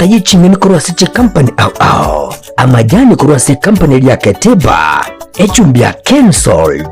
tayichimini kurwasi chi company au amajani kurwasi company lya Keteba echumbya cancelled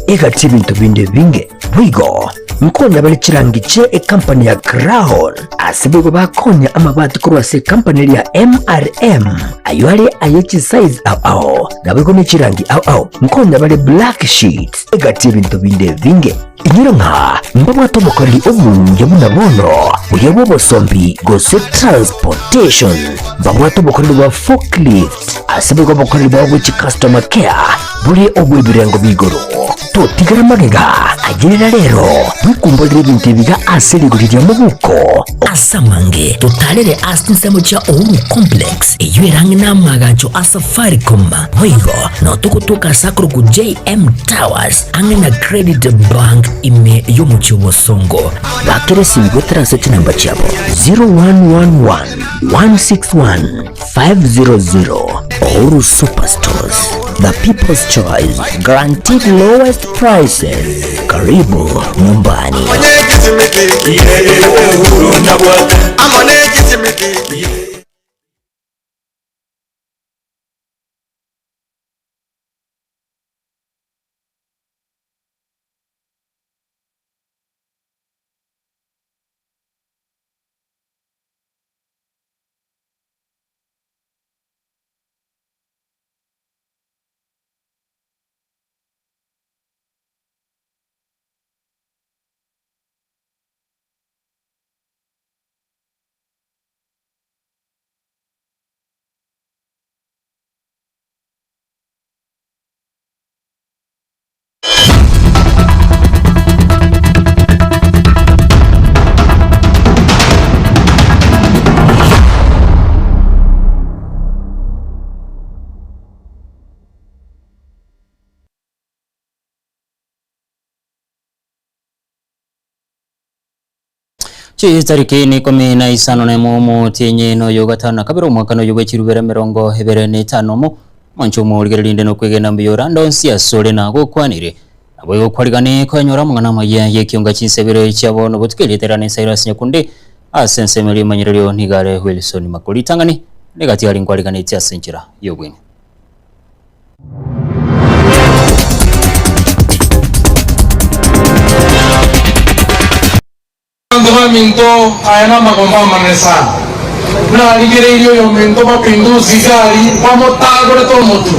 igati bintu binde binge bwigo mkonya bali chirangiche company ya Crown asibigo bakonya amabati kurwasi company lya MRM aywale ayechi size au nabiko ne chirangi au mkonya bali black sheets igati bintu binde binge inyiro nka mbabwa tomokali obunye bunabono uyebo bosombi gose transportation mbabwa tomokali wa forklift asibigo bokali ba which customer care buli obwebirengo bigoro to tigara magega agirira rero bikumbolire bintu biga asiri gurira mubuko asamange totalere asinsemo cha Uhuru Complex eyurangi na magacho Safaricom wigo no tukutuka sakuru ku JM Towers angena Credit Bank ime yomuchiwo songo bakere singo transaction number chabo 0111 161 500 Uhuru Superstores, the people's choice, guaranteed lowest prices. Karibu nyumbani. Tariki ni 15 na mumu tienye no yogatana kabiro mwaka no yobechirubera 25 mancho muligerinde no kwegena mbiyora ndonsi asole na gokwanire abo gokwarigane kwanyora mwana maye yekionga chinsebero cyabo no butweleterane Cyrus Nyakunde asensemeli manyirero ntigare Wilson Makoli tangani negati ali ngwarigane tyasenjira yobwini minto ayana magomba manesa na aligereyo yo minto mapinduzi gari pamotagore to mutu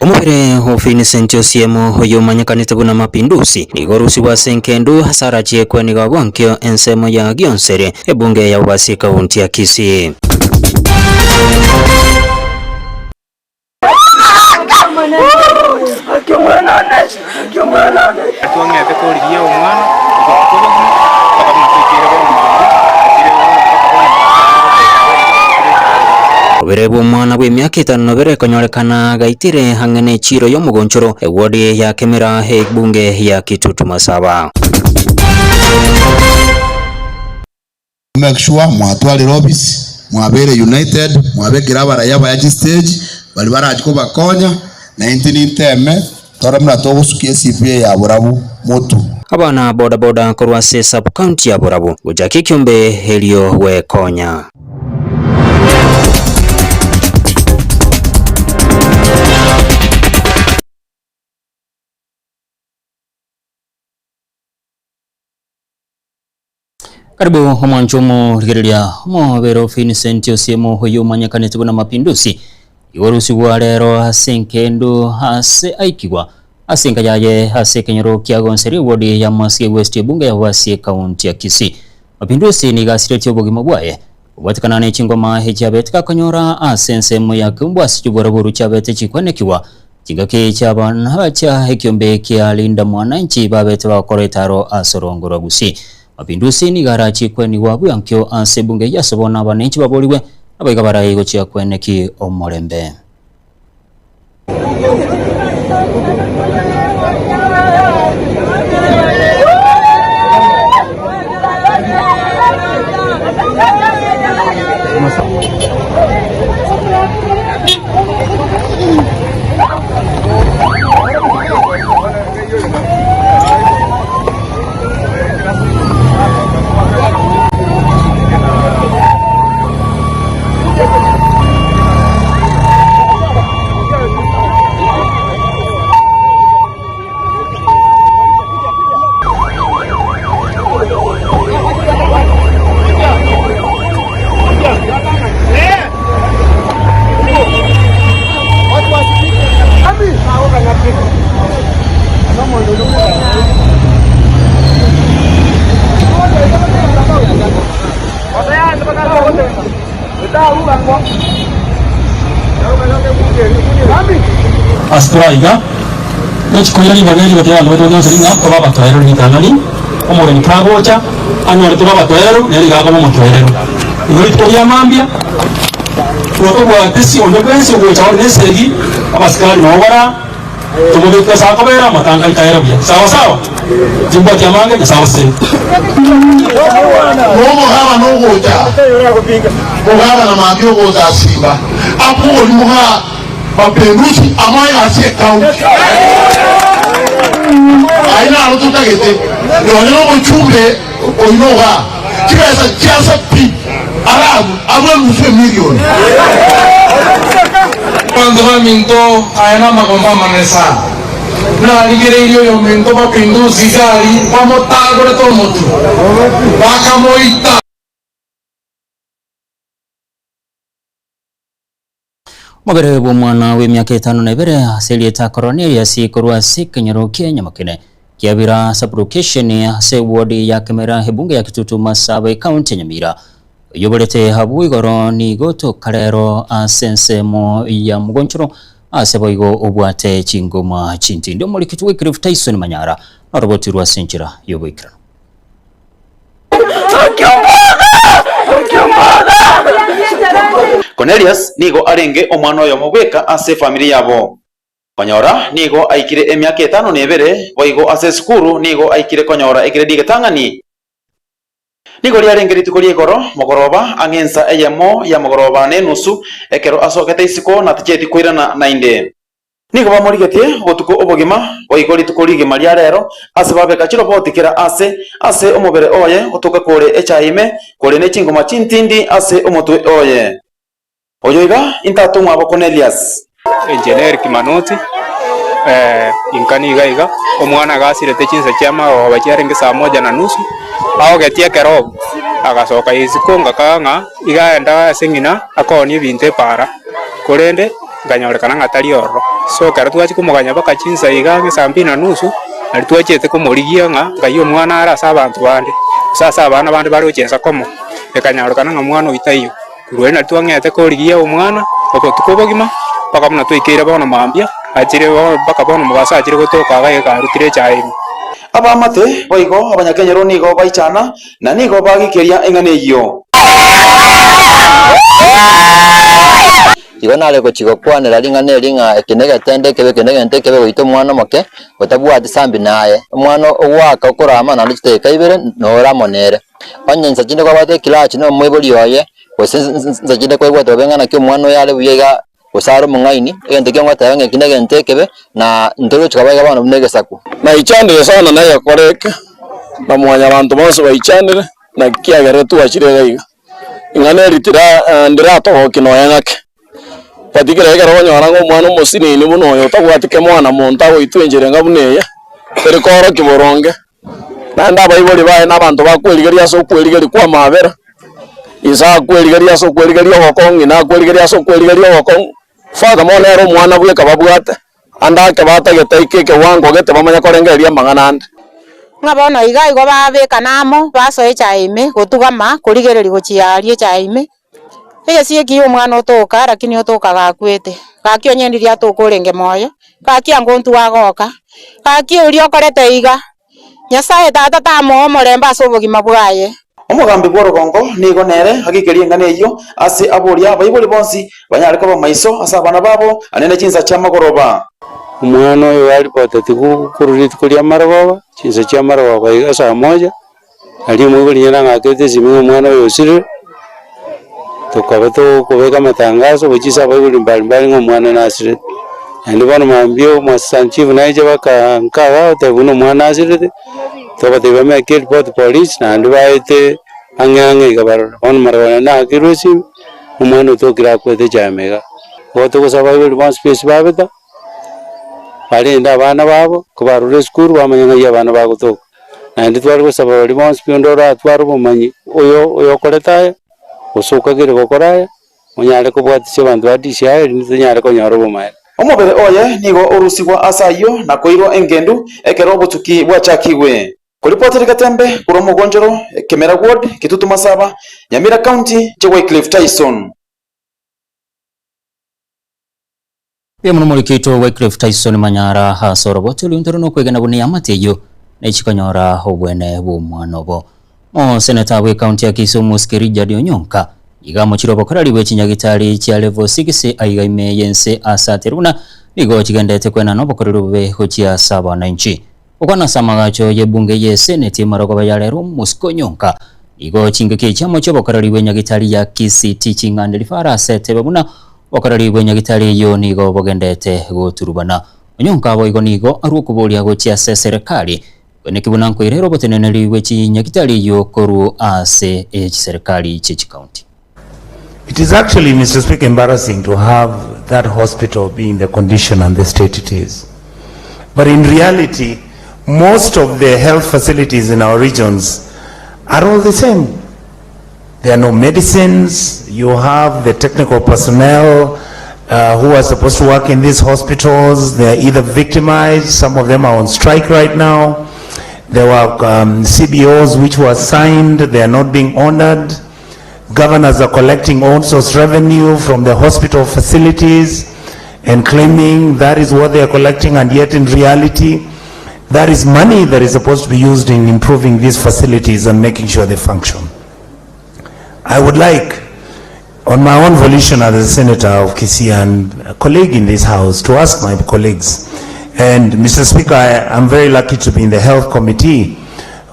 omubere hofini sentio siemo hoyo manyakanite buna mapinduzi nigorusi wa senkendu hasara chekwe ni gwankyo ensemo ya gionsere ebunge ya wasi kaunti ya Kisii Oberebo mwana w'emyaka 5 bere konyorekana gaitire hangene chiro yo mugonchoro ewodi ya Kemera he bunge ya Kitutu Masaba. Make sure mwatwali office mwabere United mwabekira barayaba ya stage bali barajiko bakonya 19 teme toramna to gusukie CPA ya Burabu motu abana boda boda korwase sub county ya Burabu gujaki kyombe helio we konya Karibu homanchomo rigereria mo bero finisentio siemo hoyo manyakanite buna mapinduzi igorusi gwa rero hasenkendu hase aikigwa asenka yaye hase kenyero kiagonseri wodi ya Masie West bunge ya wasi kaunti ya Kisii mapinduzi ni gasire tyo bogimo bwaye ubatikana ne chingoma hechabetka kanyora asensemo ya kumbwa sijubora boru chabete chikwanekiwa kigake cyabana bacha hekyombe kyalinda mwananchi babete bakoretaro asorongora gusi mapinduzi ni garachi kweni wabu yankyo ansebunge yasobona abanenchi baboliwe abayiga barayigo kya kweneki omorembe Astraiga nechikoyani bageli batera lweto nyo seringa ko baba toero ni tanani omore ni kagocha anyore to baba toero neri gaga mo toero ngori to ya mambia ko kwa tesi onde kwensi ko chawo nesegi abaskari no bara to mo beka sa ko bera matanga itaero bia sawa sawa jimbo ya mange sawa se Romo hawa no goja Mugawa na mambio goza simba apu oluha Mapenduzi amaya asie kaunti. Aina alututa gete. Ndio mchumbe oinoga. Kiweza kiasa pi. Arabu abwe mfe milioni. Cuando va minto aina magomba manesa. Na ligere ilio yo minto mapinduzi gari pamotagore to mutu. Baka moita. Mugere bw'omwana w'emyaka 5 aselieta Cornelius ikorwa Kenyero Kenya makene kiabira sublocation ase ward ya Kemera hebunge ya Kitutu Masabe county ya Nyamira yoborete habu igoro ni goto karero asensemo ya mugonchoro ase boigo obwate chingoma chinti ndio muri kitwe Cliff Tyson Manyara aroboti rwa senchira yoboikira Cornelius nigo arenge omwana oyo mubweka ase family yabo konyora nigo aikire emyaka 5 boigo ase skuru nigo aikire konyora ekiredi getangani nigo liarenge rituko liegoro mogoroba angensa eyemo ya mogoroba ne nusu ekero asokete isiko na ticheti kwirana na inde nigo bamurigetie otuko obogima boigo rituko ligema lia rero ase babeka chiro botikira ase omobere oye otuka kore echaime kore ne chingoma chintindi ase omotwe oye oyoiga intatu mwabo Cornelius engineer Kimanoti inkani gaiga omwana gasirete chinsa chama obachiarenge saa 1:30 ao getie kero agasoka isikonga kanga igaenda singina akoni binte para korende ganyorekana ngatari oro so kero twachi kumuganya baka chinsa iga saa 2:30 ari twachete kumurigia nga gayo mwana ara sa abantu bande sasa abana bande bari ochensa komo ekanyarekana nga mwana oitayo kurwena twangete korigia omwana oko tukobogima paka muna twikira bono mambia achire baka bono mugasa achire gotoka gaye karutire chaimi abamate boigo abanyakenyero nigo baichana na nigo bagikeria engane iyo igona leko chigokwanira linga ekinege kebe goito mwana moke gotabwati sambi naye omwana owaka okorama na nditeka ibere no ramonere onyensa chinde kwa bate kilachi no mweboli oye wesenza chinde kwa bwate bengana kyo mwana yale buyega osaro mungaini egente kyo ngata yange kinege ntekebe na ndolo chikabaga bana bunege saku na ichandire sana na yakoreke na mwanya abantu bose bayichandire na kiagere tu achire gaiga ingane ritira ndira to kino yangake patikira egero banyora ngo mwana musini ni buno yo tagwatike mwana monta go itwenjere ngabuneye tere koro kiboronge na ndaba iboli bae nabantu bakweligeria so kweligeria kwa mabera isa kweligeria so kweligeria okongi na kweligeria so kweligeria okong faga mona ro mwana bwe kababwate anda ke batagete ikeke wango gete bamanya korengeria manganande ngabona iga igo babeka namo basoe chaime gotugama kurigereri gochiarie chaime eye ki omwana otoka lakini otoka gakwete gakio nyendiria atokorenge moyo gakia ngontu wagoka gakio uri okorete iga nyasaye tata tamo moremba sobogima bwaye omugambi bworogongo nigo nere agikerie ngane iyo ase aboria abaiboli bonsi banyare ko bamaiso asa bana babo anene chinsa cha magoroba omwana oyo ali potetiku kururiti kulia maragoba chinsa cha maragoba iga saa 1 ali mwiboli nyana ngakete simu omwana oyo sire tukaba to kubeka matangazo bachisa abaiboli mbali ngomwana nasire andi bana mambio masanchivu naije baka nkaga tebuno mwana asire tobate bame report police na andi baite angange gabar on marwana na kirusi umano to kira kwete jamega goto ko sabaiboli bon space babeta bali nda bana babo kubarure skuru bamanyanga ya bana bago to andi twari ko sabaiboli bon space ndora twaro bomanyi oyo koletaye usuka gire gokoraya munyale ko bwatise bantu adisi ayi nitunyale ko nyaro bomaye omobere oye nigo orusigwa asayo na koiro engendu ekero butuki bwachakiwe kuripoteri Katembe kuro mugonjoro Kemera Ward Kitutu Masaba Nyamira County Cliff Tyson. muno mulikito Wycliffe Tyson Manyara hasoro botuli untoro no kwegana buni amateyo na chikonyora obwene bumwana obo senator we county ya Kisumu Skirija Dionyonka igamo chirobo korali we chinyagitari cha level 6 aigaime yense asateruna nigo chigendete kwena no bokorerube hochia saba na inchi okwana samagacho ye bunge ye senate marogo bayalero muskonyonka igo chingeke chamo cyo bokorali we nyagitari ya KCT chingande lifara sete babuna bokorali we nyagitari yo nigo bogendete goturubana onyonka abo igo nigo arukubolia gochia serikali kwenekibuna nkwirero boteneneli we chinyagitari yo koru ase serikali chichi county. It is actually, Mr. Speaker, embarrassing to have that hospital be in the condition and the state it is. But in reality, most of the health facilities in our regions are all the same. There are no medicines. You have the technical personnel who are supposed to work in these hospitals. They are either victimized. Some of them are on strike right now. There were CBOs which were signed. They are not being honored. Governors are collecting all source revenue from the hospital facilities and claiming that is what they are collecting, and yet in reality that is money that is supposed to be used in improving these facilities and making sure they function. I would like, on my own volition as a senator of Kisii and a colleague in this house, to ask my colleagues, and Mr. Speaker, I am very lucky to be in the health committee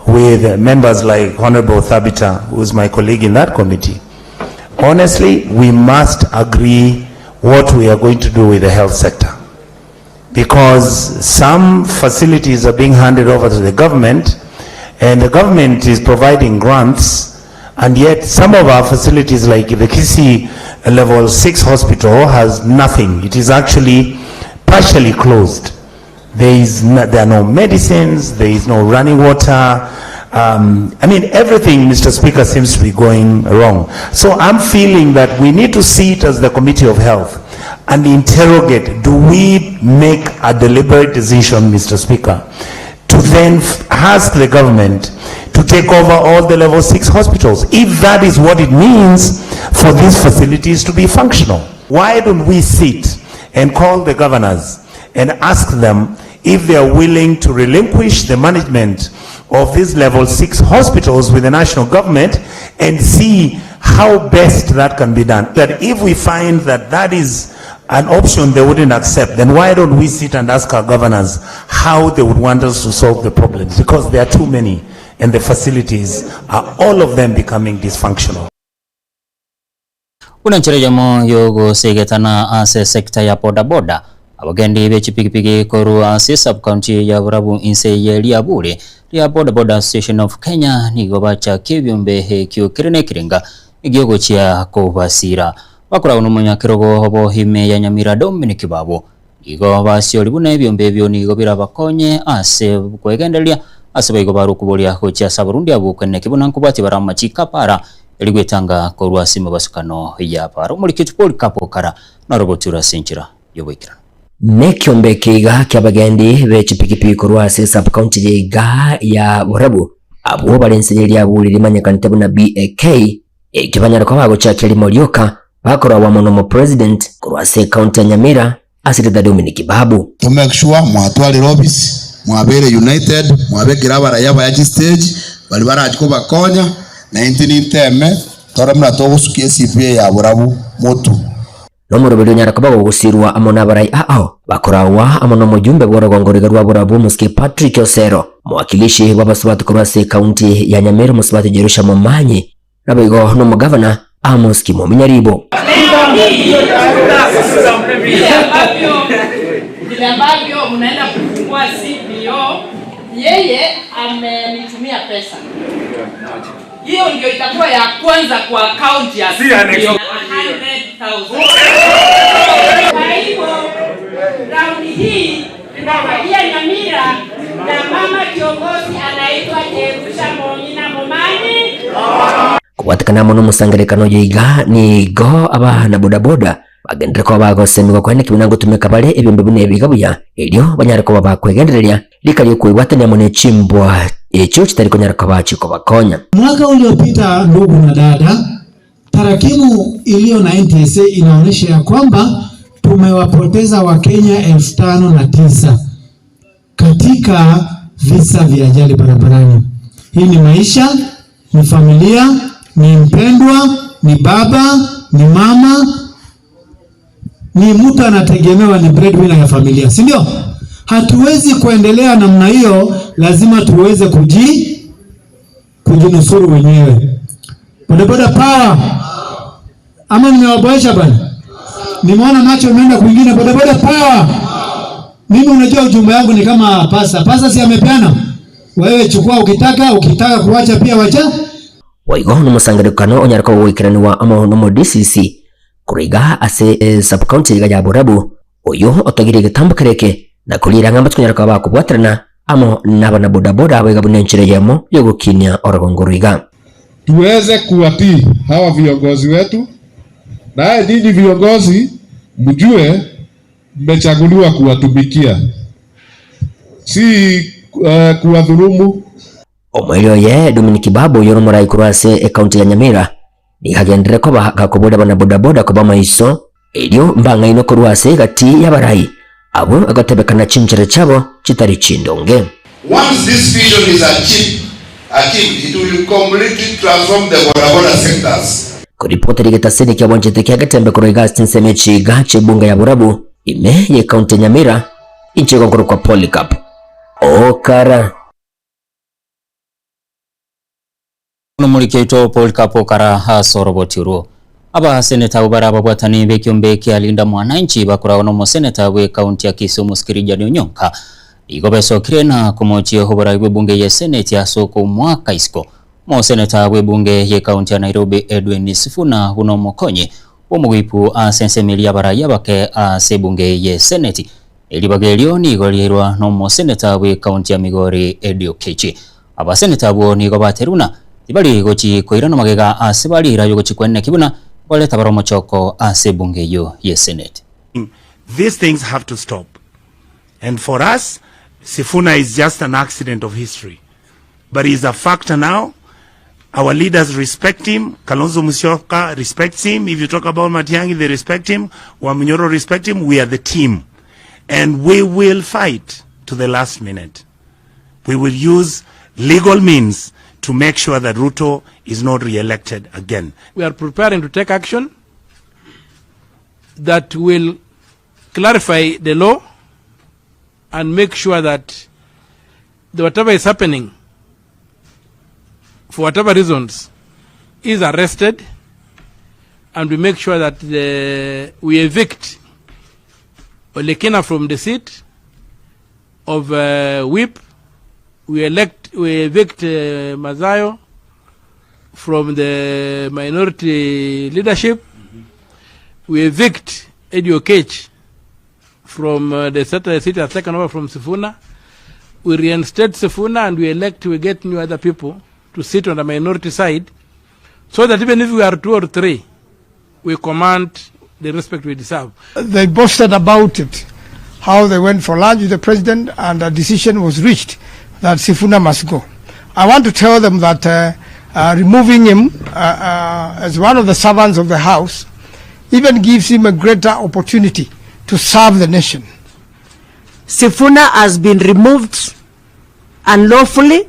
with members like Honorable Thabita, who is my colleague in that committee. Honestly, we must agree what we are going to do with the health sector, because some facilities are being handed over to the government and the government is providing grants, and yet some of our facilities like the Kisii level 6 hospital has nothing. It is actually partially closed. There are no medicines, there is no running water. I mean, everything, Mr. Speaker, seems to be going wrong. So I'm feeling that we need to sit as the Committee of Health and interrogate, do we make a deliberate decision, Mr. Speaker, to then ask the government to take over all the level 6 hospitals, if that is what it means for these facilities to be functional? Why don't we sit and call the governors and ask them if they are willing to relinquish the management of these level 6 hospitals with the national government and see how best that can be done. That if we find that that is an option they wouldn't accept, then why don't we sit and ask our governors how they would want us to solve the problems? Because there are too many and the facilities are all of them becoming dysfunctional. Unancherejamo yogo segetana ase sekta ya boda boda abagendi bechipikipiki koru ase sub county ya Burabu inse ya bure ya boda boda Association of Kenya nigo bacha kibyumbe hekyo kirene kirenga igyogo chia kubasira bakora unumonya kirogo hobo hime ya Nyamira Dominic Babo igo basyo libune byombe byo nigo birabakonye ase kwegendelia ase bayigo barukubolia hocha saburundi abukene kibuna nkubati baramachika para eligwetanga korwa sima basukano ya para mulikitu Polikapokara na robotura senchira yobekira nekyombe kiga kyabagendi bechipikipiki korwa sub county yiga ya Burabu abo balensenyeri abuliri manyakanite buna BAK ekibanyara kwa bago cha kelimo lyoka bakora wa mono president korwa county ya Nyamira asirida Dominic Babu to make sure mwatwali Robis mwabere United mwabekira barayaba ya stage bali barajiko bakonya 19 teme tora mna to gusukie CPA ya Burabu motu nomurobero nyara kabago gusirwa amona barai bakorawa amono mujumbe bworogongorega rwa Burabu Muski Patrick Osero mwakilishi w'abasubati korwa county ya Nyamira musubati Jerusha Momanyi nabigo no mugavana Amos Kimominyaribo vile ambavyo mnaenda kufungua CBO, yeye amenitumia pesa. Hiyo ndio itakuwa ya kwanza kwa account ya CBO. 100,000. Kwa hivyo raundi hii tunawadia Nyamira na mama kiongozi anaitwa Jerusha Momanyi. Kubatikana muno musangerekano yiga ni go abana boda boda bagendera ko bagosemi kwene kibuna gutumika bale ebyombe bune bigabuya elyo banyara ko bakwegendereria likali kuiwatania mune chimbwa echo kitari konyara ko bachiko bakonya. Mwaka uliopita, ndugu na dada, tarakimu iliyo na NTSA inaonyesha ya kwamba tumewapoteza Wakenya 5,009 katika visa vya ajali barabarani. Hii ni maisha, ni familia, ni mpendwa, ni baba, ni mama, ni mtu anategemewa, ni breadwinner ya familia, si ndio? Hatuwezi kuendelea namna hiyo, lazima tuweze kujinusuru wenyewe. Bodaboda power. Ama nimewaboesha bana? Nimeona macho imeenda kwingine. Bodaboda power. Mimi unajua ujumbe wangu ni kama pasa si amepeana. Wewe chukua ukitaka kuacha pia wacha. Waigo no musangarikano onyarako wikirani wa amahono mo DCC kuriga ase sub county ga Borabu uyu otagire gitambo kereke na kulira ngamba twanyaraka bakubwatirana amo nabana bodaboda abega bunenchire yemo yo gukinya oragongoriga. Tuweze kuwatii hawa viongozi wetu, naye nyinyi viongozi mjue mmechaguliwa kuwatumikia, si kuwadhulumu. Omwelio ye Dominic Babu yoro murai kurase county ya Nyamira nikagendere ko bakakoboda bana bodaboda ko bamaiso elio mbanga ino kurwase gati yabarai abo agatebekana chinjere chabo chitari chindonge. Once this vision is achieved, it will completely transform the bodaboda sectors. Kuripota ligeta seni kia wanjete kia gatembe kuroiga stinseme chiga chibunga ya Borabu ime ye county Nyamira inchi gongoro kwa Polycarp Okara Nomurikeito Polycarp Okara hasorobotiro aba seneta ubara babwatani bekyombe kyalinda mwananchi bakura no seneta we county ya Kisumu Skirijani Onyonka igobeso kirena kumochi hobora bunge ye senate ya soko mwaka isko mo seneta we bunge ye county ya Nairobi Edwin Sifuna huno mokonye omugwipu asensemelia baraya bake sebunge ye senate elibagelio ni golirwa no mo seneta we county ya Migori Edio Kechi aba seneta bo ni gobateruna ibali gochi koirano magega asibali rayo gochi kwenne kibuna wale tabaromo choko asebunge yo ye senate. These things have to stop, and for us Sifuna is just an accident of history, but he's a factor now. Our leaders respect him. Kalonzo Musyoka respects him. If you talk about Matiang'i, they respect him. Waminyoro respect him. We are the team, and we will fight to the last minute. We will use legal means to make sure that Ruto is not re-elected again. We are preparing to take action that will clarify the law and make sure that whatever is happening, for whatever reasons, is arrested, and we make sure that we evict Olekina from the seat of whip. We evict Mazayo from the minority leadership. We evict Edio Okech from the seat has taken over from Sifuna. We reinstate Sifuna, and we get new other people to sit on the minority side, so that even if we are 2 or 3, we command the respect we deserve. They boasted about it, how they went for lunch with the president and a decision was reached that Sifuna must go. I want to tell them that removing him as one of the servants of the house even gives him a greater opportunity to serve the nation. Sifuna has been removed unlawfully,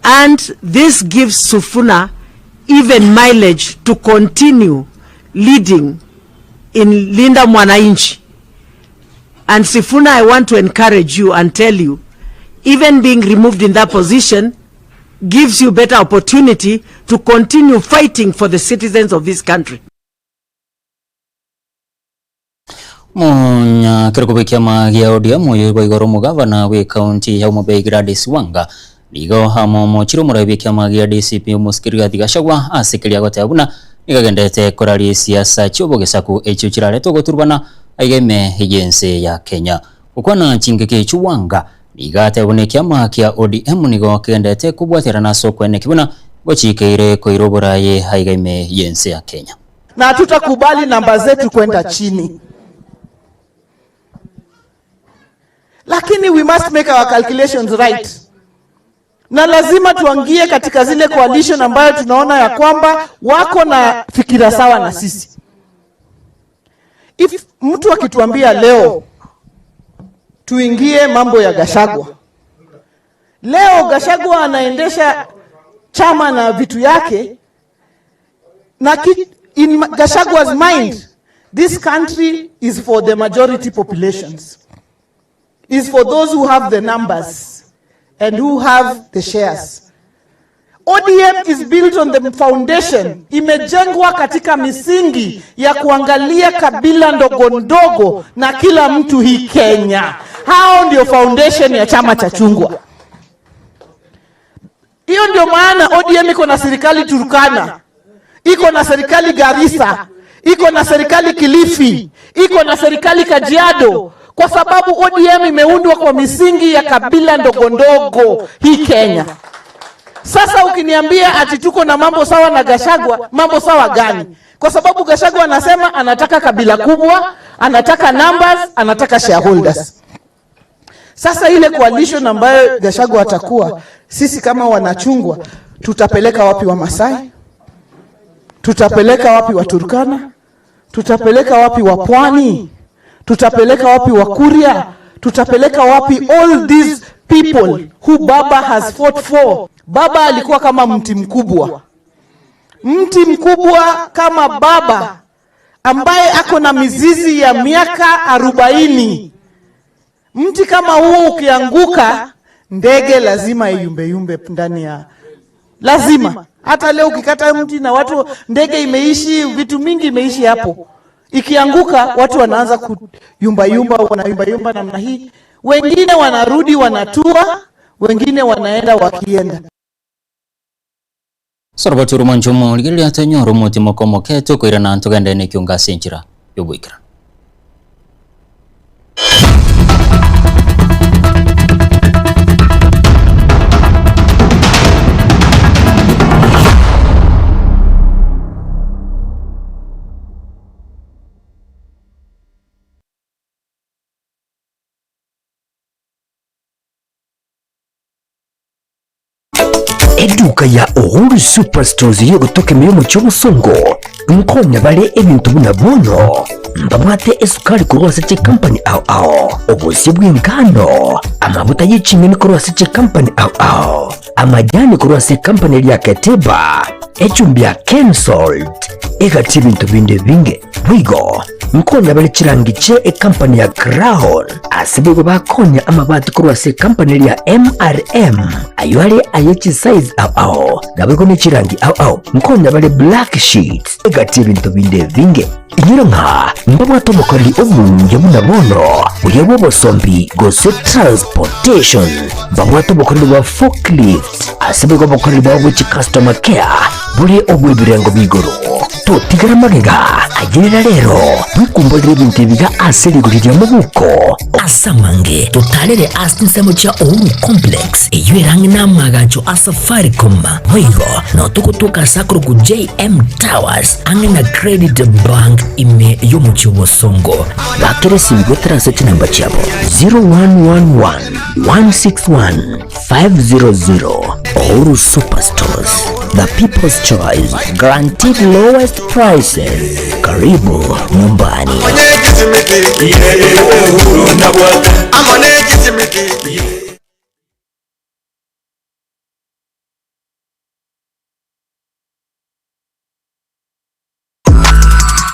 and this gives Sifuna even mileage to continue leading in Linda Mwananchi. And Sifuna, I want to encourage you and tell you, even being removed in that position gives you better opportunity to continue fighting for the citizens of this country. Monya kirikubikia magia ODM yugo igoro mugavana we county ya Homabay Gladys Wanga ligo hamo mochiro murabikia magia DCP umuskiriga digashagwa asikilia gote abuna nigagendete korali siasa cyobogesaku echo kirale togoturbana aigeme higense ya Kenya ukwana chingeke chuwanga ligate bonekia magia ODM nigo kendete kubwaterana soko ene kibuna gochikeire koirobora ye haigeme yense ya Kenya, na tutakubali namba zetu kwenda chini. Lakini we must make our calculations right. Na lazima tuangie katika zile coalition ambayo tunaona ya kwamba wako na fikira sawa na sisi. if mtu akituambia leo tuingie mambo ya Gachagua, leo Gachagua anaendesha chama na vitu yake, na in Gachagua's mind, this country is for the majority populations, is for those who have the numbers and who have the shares. ODM is built on the foundation, imejengwa katika misingi ya kuangalia kabila ndogo ndogo na kila mtu hii Kenya. Hao ndio foundation ya chama cha chungwa. Hiyo ndio maana ODM iko na serikali Turkana, iko na serikali Garissa, iko na serikali Kilifi, iko na serikali Kajiado, kwa sababu ODM imeundwa kwa misingi ya kabila ndogo ndogo hii Kenya. Sasa ukiniambia ati tuko na mambo sawa na Gachagua, mambo sawa gani? Kwa sababu Gachagua anasema anataka kabila kubwa, anataka numbers, anataka shareholders. Sasa ile coalition ambayo Gachagua atakuwa, sisi kama wanachungwa tutapeleka wapi wa Masai? Tutapeleka wapi wa Turkana? Tutapeleka wapi wa Pwani? Tutapeleka wapi wa Kuria? Tutapeleka wapi all these people who Baba has fought for? Baba alikuwa kama mti mkubwa. Mti mkubwa kama Baba ambaye ako na mizizi ya miaka 40. Mti kama huo ukianguka, ndege lazima yumbe ndani ya. Lazima. Hata leo ukikata mti na watu, ndege imeishi, vitu mingi imeishi hapo. Ikianguka watu wanaanza kuyumba namna hii. Wengine wanarudi wanatua, wengine wanaenda wakienda. Sorbaturu manjumo ligili atanyo rumoti mokomo keto koira na antoganda ne kyonga senchira yobuikra. Eduka ya Uhuru Superstores yo gutoka miyomo cy'obusongo nkonya bale ebintu bunabono mbabwate esukari kurwasa che company ao obusi bw'ingano amavuta y'ikimini kurwasa che company ao amajani kurwasa company ya Keteba echumbi ya Kensalt egati ibintu binde binge bwigo nkonya bale chirangiche company ya Crown asibigo bakonya amabati kurwasa company ya MRM aywale ayechi size ao nabego ne chirangi ao nkonya bale black sheets egati ibintu binde binge inyiro nka mbabwato mukori obunge bunabono uyebo bosombi gose transportation mbabwato mukori wa forklift asibigo mukori wa which customer care buri obwibirengo bigoro totigara magega agirira rero tukumbolire ibintu biga aserigurira mu buko asamange tutalere asinsemo cha Uhuru Complex eyirangi namagacho asafaricom hoigo no tukutuka sakuru ku JM Towers angena Credit Bank ime yomuchibo songo bakere singo transaction number chabo 0111 161 500 Uhuru Superstores, the people's choice, guaranteed lowest prices. Karibu nyumbani.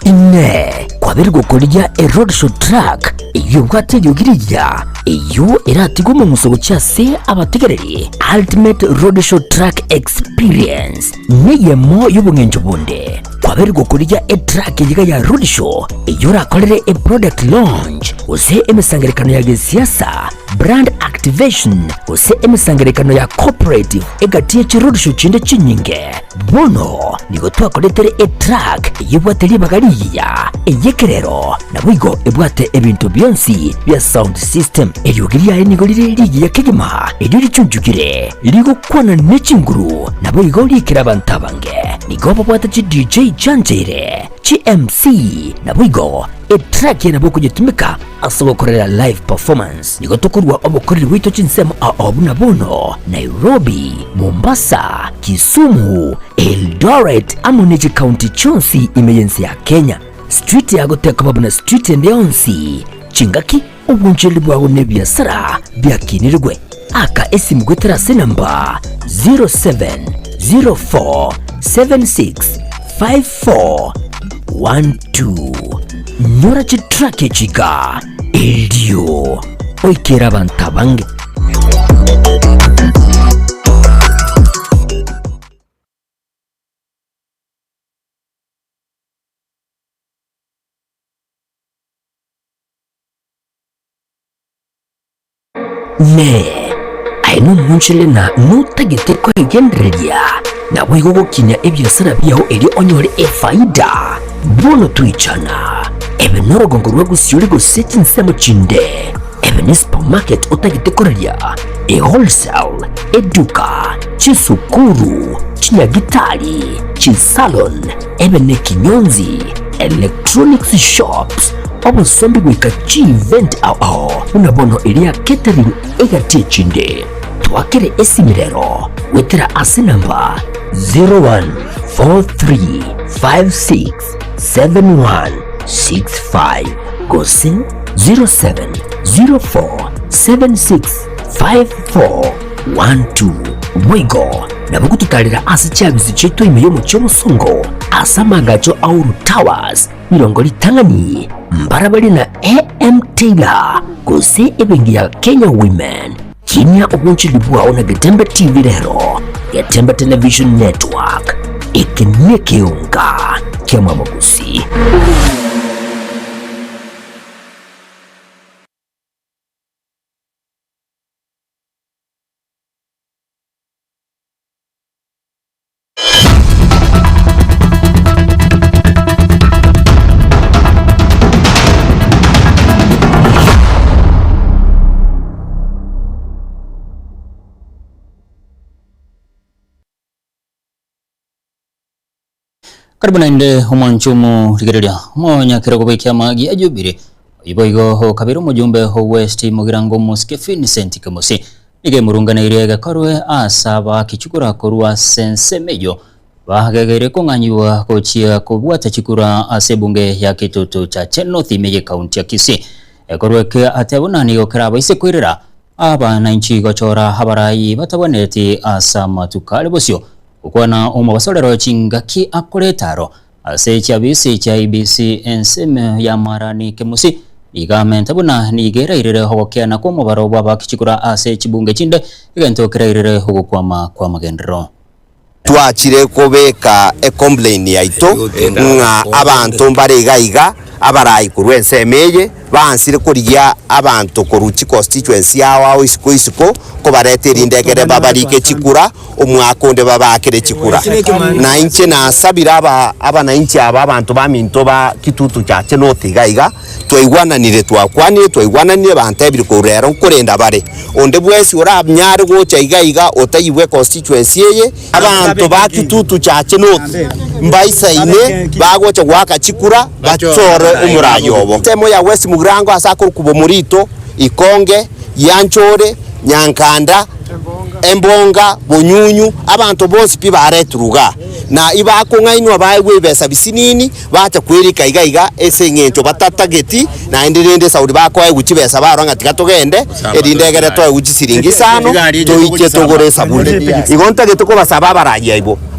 Ine kwabiri gukorya eroadshow track iyo bwate yugirija iyo iratigo mu musogo cyase abategereri ultimate roadshow track experience niyemo y'ubungenjo bunde kwabiri gukorya track yiga ya roadshow iyo rakorere product launch use emisangerekano ya siasa brand activation use emisangerekano ya cooperative egatiye ci roadshow cinde cinyinge bono nigo twakoretere track yibwate libagariya eyekerero nabwigo ebwate ebintu byonsi bya sound system eriyogiriya nigo liri ya kigima eriri cyujugire ligo kwana n'ekinguru nabwigo likira bantabange nigo bwate ci DJ Chanjere GMC nabwigo track nabo kugitumika asobokorera live performance nigo tukurwa obokoreri wito cinsemo abuna bono Nairobi, Mombasa, Kisumu, Eldoret amoniji county chonsi emergency ya Kenya street ya guteka babuna street ndionsi chingaki ubunjili bwawe ne biasara byakinirwe aka esimu gwetera namba 0704765412 nyora chitrake chika eldio oikera bantabange ne aino munchile na nutagite kwa igendereria na wigo gukinya ebyasara byaho eri onyore efaida bono tuichana ebe norogongo rwa gusiuri guseti nsemo chinde ebe ni supermarket utagite koreria e wholesale eduka chisukuru chinyagitari chisalon ebe ne kinyonzi electronics shops obusombi gwika chi event ao unabono eria catering egati chinde twakere esimirero wetera namba 0143567165 gosin 0704765412 wigo nabugututalira asi chabizi chetu imiyomo chomusongo asamagacho auru towers milongoli tangani mbarabali na AM Taylor gose ebengi ya Kenya Women kinya ubunchili bwao na Getembe TV rero Getembe Television Network ikinie kiunga kia mamagusi. Karibu na inde humanchumu rigereria monya kero kubikia magi ajubire iboigo ho kabiru mujumbe ho West Mugirango Mosque Vincent Kamusi ige murungana irega karwe asaba kichukura korwa sensemejo bahagegere konganyiwa kochia kubwata chikura asebunge ya kitutu cha North Imeye County ya Kisii ekorwe ke atebunani yokraba ise kwirira aba inchi gochora habarai bataboneti asama tukale bosyo ukwana basolero chingaki akoretaro ase chabisi cha IBC enseme ya marani kemusi igamenta buna nigera irere hogokea na komo baroba bakichikura ase chibunge chinde igantokera irere hogokwama kwa magendero twachire kubeka complaint yaito nga abantu mbarigaiga abarayi kurwense emeye bansire kuriya abantu koruchi constituency yawo isiko ko baretera indegere babarike chikura umwakonde babakere chikura na inche na sabira aba na inche abantu baminto ba kitutu cha North twaigwananire twaigwananire bantebiri ko rero kurenda bare onde bwesi ora myari go cha igaiga otayiwe constituency ye abantu ba kitutu cha North mbaisa ine bagocha gwaka chikura bachore umurayobo temo ya West Mugirango asakuru kubo murito ikonge yanchore nyankanda embonga bonyunyu abantu bose pibareturuga na ibako ngainwa bawe besa bisinini bacha kwirika igaiga esengento batatageti na enderende saudi bako ayi guchibesa baranga tikatogende erindegere to guchisiringi sano toike togore sabunde igonta getoko basaba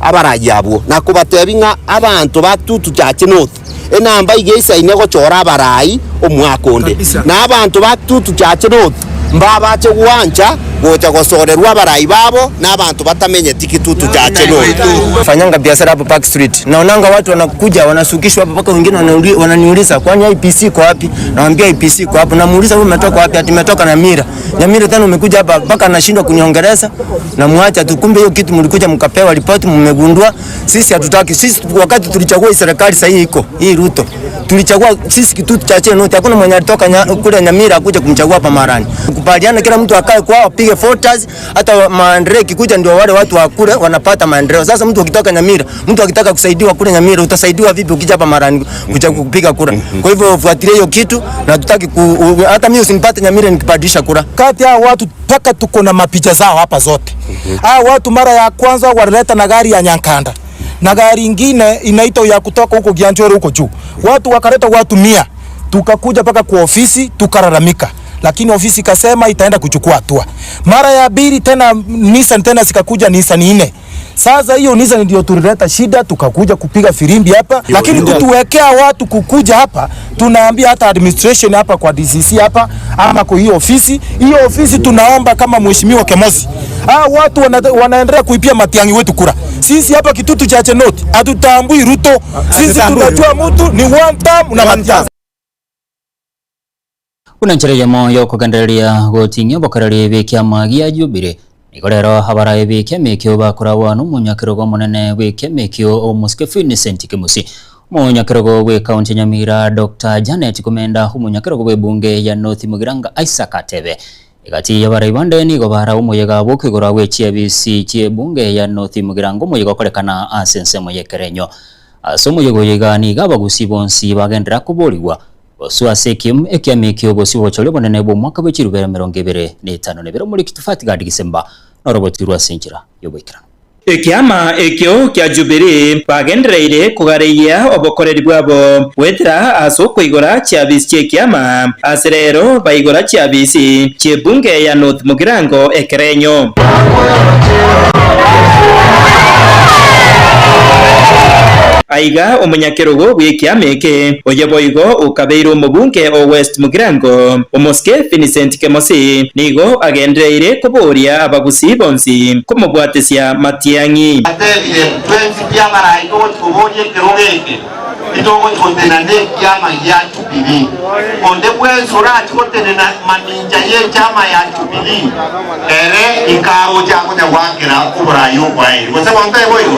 abaraji abo na kubatebinga abantu batutu cha North enamba igeisa inego chora barayi omwakonde na abantu batutu cha North mbabache guancha gocha gosorerwa barayi babo na abantu batamenye tikitutu cha North fanyanga biashara hapo Park Street naonanga watu wanakuja wanasukishwa hapo mpaka wengine wananiuliza kwani IPC kwa wapi naambia IPC kwa hapo namuuliza wewe umetoka wapi ati nimetoka na Nyamira tena umekuja hapa mpaka anashindwa kuniongeleza na muacha tu kumbe hiyo kitu mlikuja mkapewa ripoti mmegundua sisi hatutaki sisi wakati tulichagua serikali sasa hii iko hii Ruto tulichagua sisi kitutu cha North hakuna mwenye alitoka kule Nyamira akuja kumchagua hapa Marani kubaliana kila mtu akae kwao apige photos hata maendeleo kikuja ndio wale watu wa kule wanapata maendeleo sasa mtu ukitoka Nyamira mtu akitaka kusaidiwa kule Nyamira utasaidiwa vipi ukija hapa Marani kuja kupiga kura kwa hivyo fuatilia hiyo kitu na tutaki hata mimi usinipate Nyamira nikibadilisha kura kati ya watu paka tuko na mapicha zao hapa zote hao watu mara ya kwanza walileta na gari ya Nyankanda na gari ingine inaitwa ya kutoka huko Gianjoro huko juu. Watu wakaleta watu 100. Tukakuja paka kwa ofisi tukalalamika. Lakini ofisi kasema itaenda kuchukua hatua. Mara ya pili tena Nissan tena sikakuja Nissan 4. Sasa hiyo Nissan ndio tulileta shida, tukakuja kupiga firimbi hapa, lakini kutuwekea watu kukuja hapa, tunaambia hata administration hapa kwa DCC hapa ama kwa hiyo ofisi tunaomba kama mheshimiwa Kemosi. Watu wanaendelea kuipia Matiang'i wetu kura. Sisi hapa Kitutu Chache North hatutambui Ruto. Sisi tunajua mtu ni one term na Matiang'i. Unanchereja moyo kugandaria gotinyo bokarari bekia magia Jubilee nikorero habara bekia mekyo bakurawa no munyakirogo munene bekia mekyo omuske Vincent Kimusi munyakirogo we county Nyamira Dr. Janet Komenda munyakirogo we bunge ya North Mugiranga Isaac Atebe igati yabara ibande ni gobara umuyega bokigora we CBC cie bunge ya North Mugiranga umuyega korekana asense moyekerenyo asomo yego yegani gabagusi bonsi bagendera kuboliwa Osua sekim ekiamekyo bosi bochole bonene bo mwaka bechirubera 2025 nebero muri kitufati gadi Disemba norobotirwa senjira yobekira Ekiama ekyo kya Jubilee bagendereire kugareya obokoreri bwabo wetira asoko igora cyabisi ekiama aserero bayigora cyabisi cyebunge ya North Mugirango Ekerenyo Aiga omunyakirogo bw'ekiameke oyeboigo ukabeiro mubunge o West Mugirango omuske Vincent Kemosi nigo agendereire kuboria abagusi bonsi kumubwatesya Matiang'i atebire twenzi byabara iko kuborie kirogeke itogo kotenane kyama ya Jubilee onde bwensura atikotenena maninja ye chama ya Jubilee ere ikaro jako ne wakira kuburayo kwae kose bonta boyo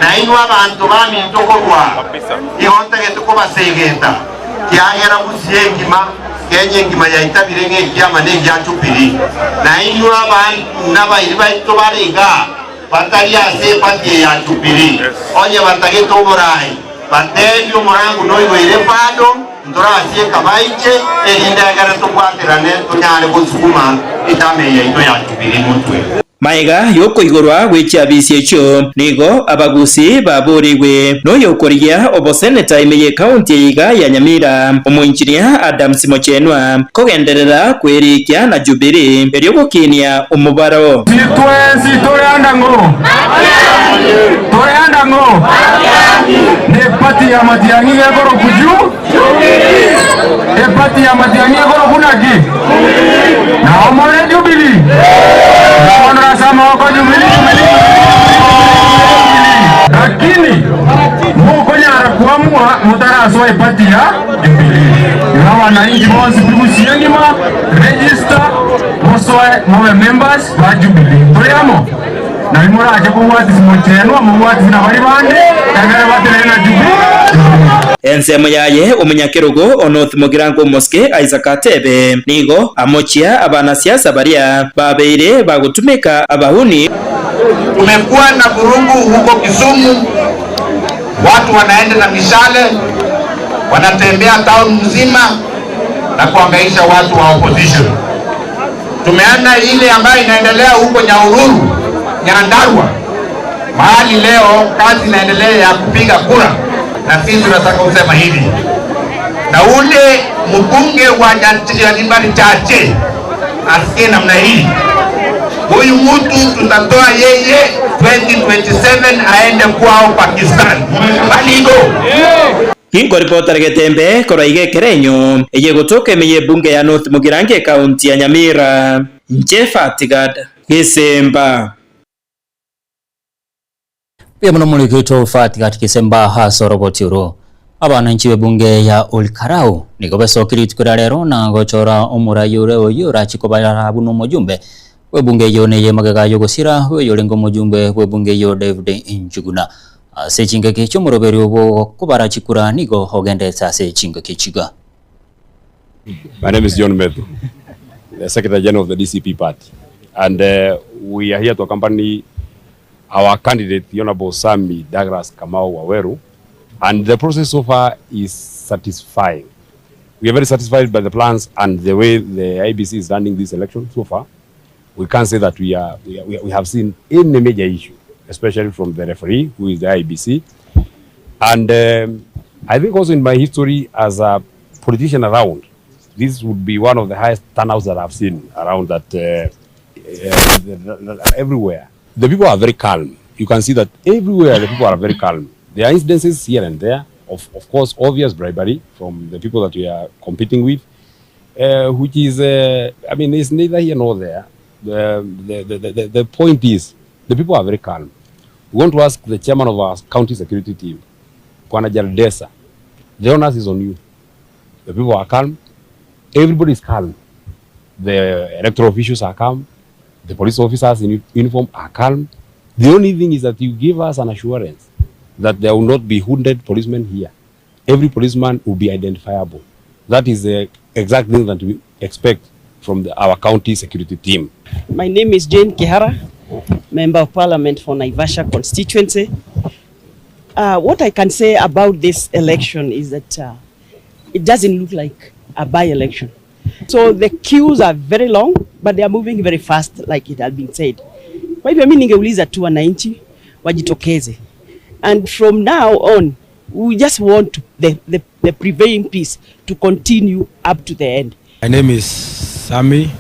na inwa abantu bami ntokorwa ihonta getuko basegeta kyagera busiyengima kenye ngima ya itabire nge kyama ne ya Jubilee na inwa abantu nabayiri bayito barega bataria se pati ya Jubilee onye batageto borai Bandelio morangu noigo ile pado ndora asie kabaiche elinda gara tukwatirane tunyale kusukuma itameye ito ya Jubilee mutwe Maiga yoko igorwa gwecyabisi ekyo nigo abagusi baburiwe no yokoria oboseneta imeye county yiga ya Nyamira omunjiria Adam Simochenwa kogenderera kwerikya na Jubilee eryo gukinia umubaro Toyanda ngo ne pati ya Matiang'i egoro kuju pati ya Matiang'i egoro kunaki na omore Jubilee na sama kwa Jubilee lakini muko nyara kuamua mutaraso pati ya Jubilee na wananchi bonsi kusiengima register mosoe mowe members wa Jubilee toyamo na imora aje kuwati Simochenwa muwati na bari bande kagara baterena Jubilee ensemo yaye omunyakirogo o North Mugirango moske Isaac Atebe nigo amochia abana siasa baria babeire bagutumika abahuni. Tumekuwa na vurugu huko Kisumu, watu wanaenda na mishale wanatembea town mzima na kuangaisha watu wa opposition. Tumeona ile ambayo inaendelea huko Nyahururu, Nyandarua, mahali leo kazi inaendelea ya kupiga kura, na sisi tunataka kusema hivi na ule mbunge wa Nyambari Chache asikie namna hii, huyu mtu tutatoa yeye 2027 aende kwao Pakistan. Baligo Kingo reporter Getembe koraige Kerenyo eye gutoke meye bunge ya North Mugirango county ya Nyamira Njefatigad Disemba pia mno mulikito Fatigad Disemba hasorobotiro abana nchiwe bunge ya Olkarau niko besokiri tukura rero na gochora omurayo reo yora chikobara buno mujumbe we bunge yone ye magagayo gosira we yolengo mujumbe we bunge yo David Injuguna sechinga kecho moroberi obo kubara chikura nigo hogende sa sechinga kechiga. My name is John Methu, the Secretary General of the DCP party, and we are here to accompany our candidate, Honorable Sami Douglas Kamau Waweru, and the process so far is satisfying. We are very satisfied by the plans and the way the IBC is running this election so far. We can't say that we have seen any major issue. especially from the referee, who is the IBC. And I think also in my history as a politician around, this would be one of the highest turnouts that I've seen around that everywhere. The people are very calm. You can see that everywhere the people are very calm. There are incidences here and there, of course, obvious bribery from the people that we are competing with, which is, I mean, it's neither here nor there. The point is, the people are very calm. We want to ask the chairman of our county security team, Bwana Jaldesa, the onus is on you. The people are calm. Everybody is calm. The electoral officials are calm. The police officers in uniform are calm. The only thing is that you give us an assurance that there will not be wounded policemen here. Every policeman will be identifiable. That is the exact thing that we expect from our county security team. My name is Jane Kihara, Member of Parliament for Naivasha constituency. What I can say about this election is that it doesn't look like a by-election. So the queues are very long, but they are moving very fast, like it had been said. Kwa hivyo mimi ningeuliza tu wananchi wajitokeze. And from now on, we just want the prevailing peace to continue up to the end. My name is Sami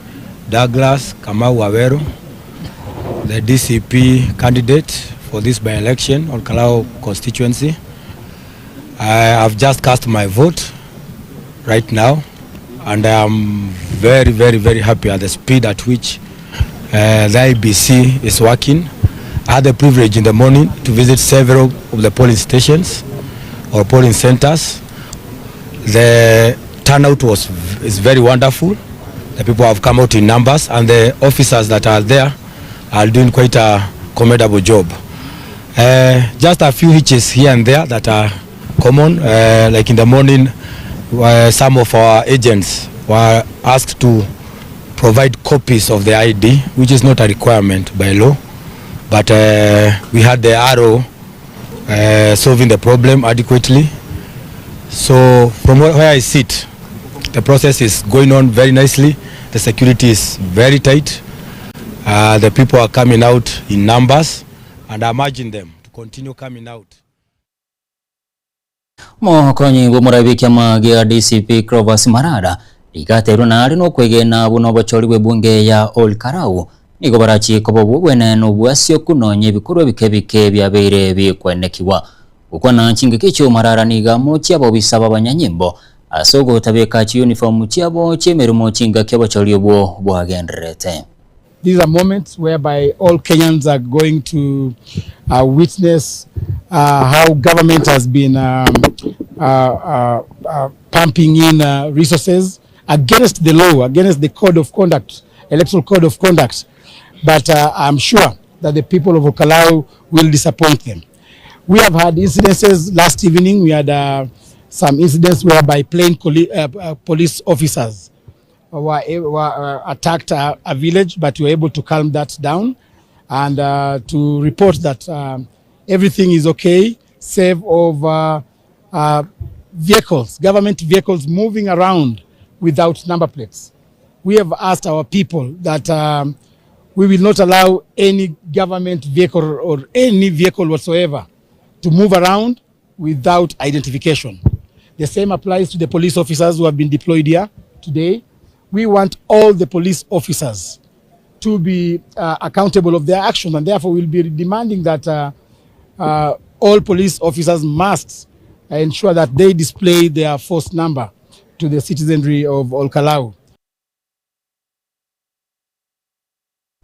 Douglas Kamau Awero, the DCP candidate for this by-election on Kalau constituency. I have just cast my vote right now, and I am very, very, very happy at the speed at which the IBC is working. I had the privilege in the morning to visit several of the polling stations or polling centers. The turnout is very wonderful. The people have come out in numbers, and the officers that are there are doing quite a commendable job. Just a few hitches here and there that are common, like in the morning, some of our agents were asked to provide copies of the ID, which is not a requirement by law, but we had the arrow solving the problem adequately. So from where I sit, the process is going on very nicely. The security is very tight. The people are coming out in numbers, and I imagine them to continue coming out. Mokonyi bumurabikia magia DCP Clovis Marara igaterwa na ari no kwegena buno bachori bwe bunge ya Olkarau nigo barachi ko bubwene no bwasyo kunonye bikorwa bikebike byabeire bikwenekiwa uko na nchinge cyo Marara niga mu cyabo bisaba abanyanyimbo asogo tabeka chi uniform cyabo cyemerumo chinga cy'abachori bwo bwagenderete. These are moments whereby all Kenyans are going to witness how government has been pumping in resources against the law, against the code of conduct, electoral code of conduct. But I'm sure that the people of Olkalau will disappoint them. We have had incidences last evening. We had some incidents whereby plain police officers were attacked a village, but we were able to calm that down and to report that everything is okay, save of vehicles, government vehicles moving around without number plates. We have asked our people that we will not allow any government vehicle or any vehicle whatsoever to move around without identification. The same applies to the police officers who have been deployed here today. We want all the police officers to be accountable of their actions, and therefore we'll be demanding that all police officers must ensure that they display their force number to the citizenry of Olkalau.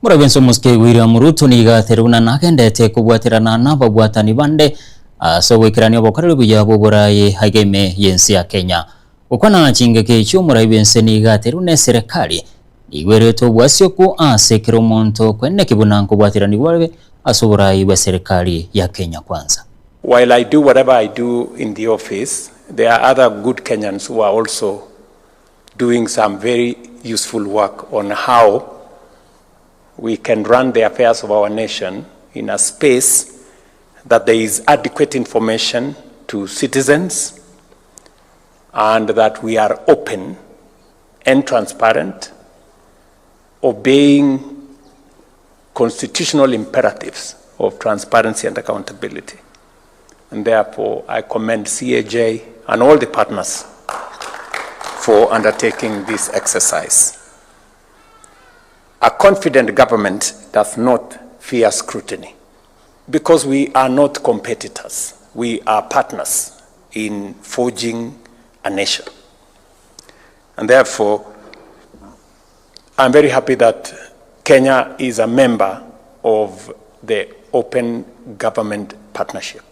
Murabenso muske William Ruto niga teruna nakendete kubwatirana n'abagwatani bande asobwekirani abokorero bujabo burayi hageme yensi ya Kenya. Ukwana chingeke cyo murabense niga terune serikali igwereto bwasyo ko asekero monto kwenne kibunanko bwatirani bwawe asoburayi ba serikali ya Kenya kwanza. While I do whatever I do in the office, there are other good Kenyans who are also doing some very useful work on how we can run the affairs of our nation in a space that there is adequate information to citizens and that we are open and transparent, obeying constitutional imperatives of transparency and accountability. And therefore, I commend CAJ and all the partners for undertaking this exercise. A confident government does not fear scrutiny because we are not competitors. We are partners in forging a nation. And therefore, I'm very happy that Kenya is a member of the Open Government Partnership.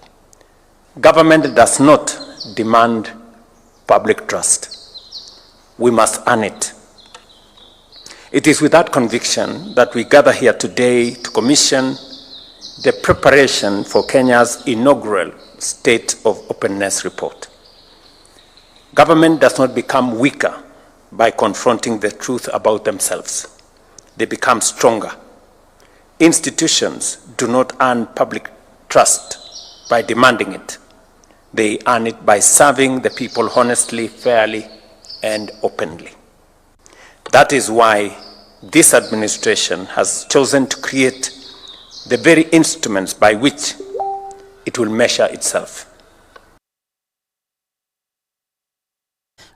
Government does not demand public trust. We must earn it. It is with that conviction that we gather here today to commission the preparation for Kenya's inaugural State of Openness report. Government does not become weaker by confronting the truth about themselves. They become stronger. Institutions do not earn public trust by demanding it. They earn it by serving the people honestly, fairly, and openly. That is why this administration has chosen to create the very instruments by which it will measure itself.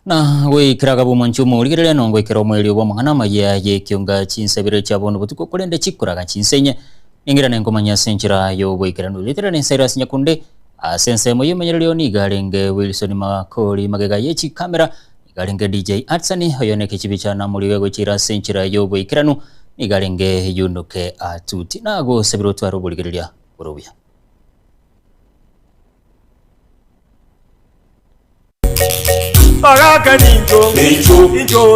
Na gwikiraga bumanchumu rigirira no gwikira mweli wa mahana maya ye kyonga chinsabire chabono butuko kurende chikuraga chinsenye ningira nengomanya senchira yo gwikira no litera nensera sinyakunde asense moyo menyerero ni garenge Wilson Makori magega yechi kamera garenge DJ Atsani hoyoneke chibichana muri wego chira senchira yo gwikira no ni garenge yunuke atuti nago sebiro twaro buligirira urubya Paraga ninjo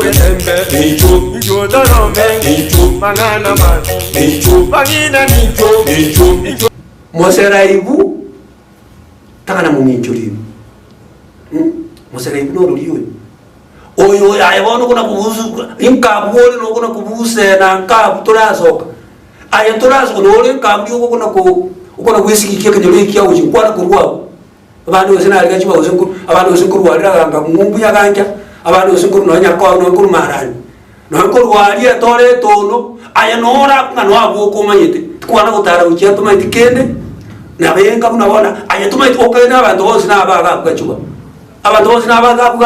etembe ninjo dorome ninjo manana man ninjo bagina ninjo Mosera ibu takana mu ninjo libu Mosera ibu no liyo oyo ayabona kuna kubuzu inkabuole no kuna kubuse na nkabu turasoka aya turasoka no le nkabu yo kuna kwisikike kanyole kiyawo chinkwana kurwa abantu bose nari gachiba usenkuru abantu bose kuru waranga mumbu yakanja abantu bose kuru nonya kwa no kuru marani no kuru wari atore tono aya nora ngano abo komanyete kwana gutara ukiya tumaiti kende na benga kunabona aya tumaiti okena abantu bose nabaga gachiba abantu bose nabaga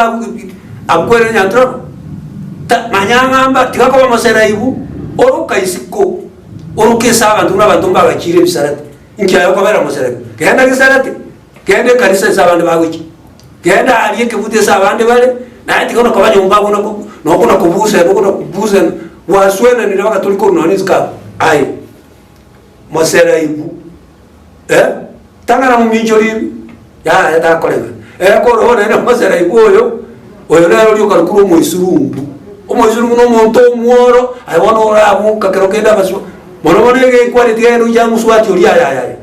akwere nyantro manyangamba tikako masera ibu oruka isiko orukesa abantu n'abantu mbagakire bisarate inkiya ko bera masera kenda bisarate kende kanisa sabande bagwiki kenda aliye kebute sabande bale na ati kono kabanye umbago no kuna kubusa waswena ni baka tuliko noni ska ai mosera ibu tangana mu minjori ya ta kolega ko ro na mosera ibu oyo lero lyo kalukuru mu isurumbu omoizurumbu no monto muoro ai wono ora mu kakero kenda basu mono monege quality ero jamu swati ori ya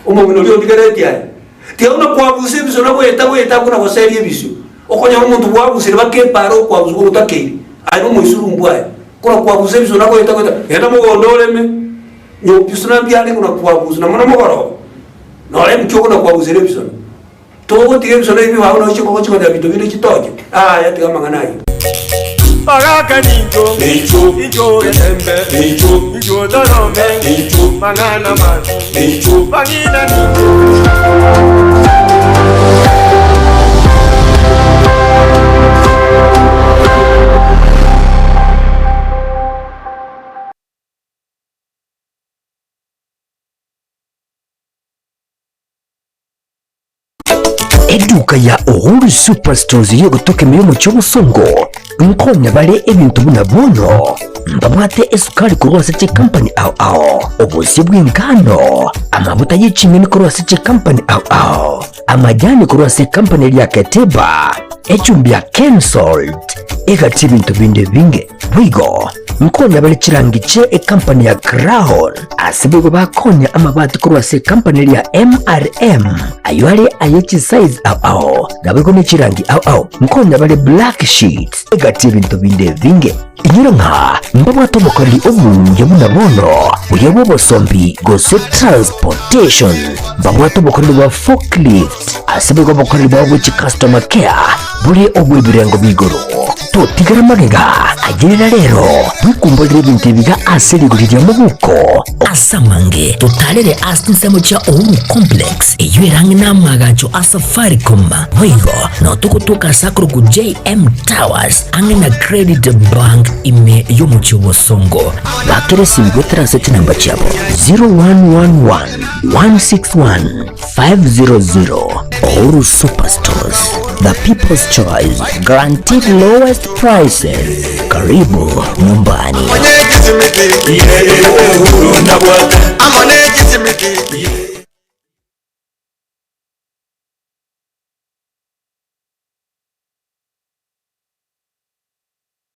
omo mino lyo digereti ai Tiona kwa busi biso na weta kuna waseri biso okonya umuntu wa busi bake paro kwa busi utakiri ayo mu isurumbu ai kuna kwa busi biso na weta enda mo gondole me nyo biso na biali kuna kwa busi na mona mo goro no le mchoko na kwa busi biso to tiye biso na ibi wa no chiko chiko da bido bido chitoje ya tiga mangana yi Paraga ninjo etembe ninjo dorome ninjo manana man ninjo bagina Eduka ya Uhuru Superstores yo gutoka milimo cy'obusongo nkonya bale ebintu bunabono mbamwate esukari kurwasa che company ao obusi bw'ingano amavuta y'ikimini kurwasa che company ao amajani kurwasa company ya Keteba echumbi ya Kensalt egati bintu binde binge bwigo nkonya bale chirangiche company ya Crown asibego bakonya amabati kurwasa company ya MRM aywale ayechi size ao nabego ne chirangi ao nkonya bale black sheet egati bintu binde binge inyura nka mbabwa tomokali omunye munabono uyebo bosombi gose transportation mbabwa tomokali wa forklift asibego bokali wa which customer care buri ogwebirengo bigoro totigara magega agirira rero bwikumbolire bintu biga aserigurira mu buko asamange totalere asinsemo cha Uhuru Complex iyo irangi namagacho Safaricom hoigo no tukutuka sakuru ku JM Towers angena Credit Bank ime yo mu Kibosongo bakere simbotera set number chabo 0111 161 500. Uhuru Superstores, the people's choice, guaranteed lowest prices. Karibu nyumbani.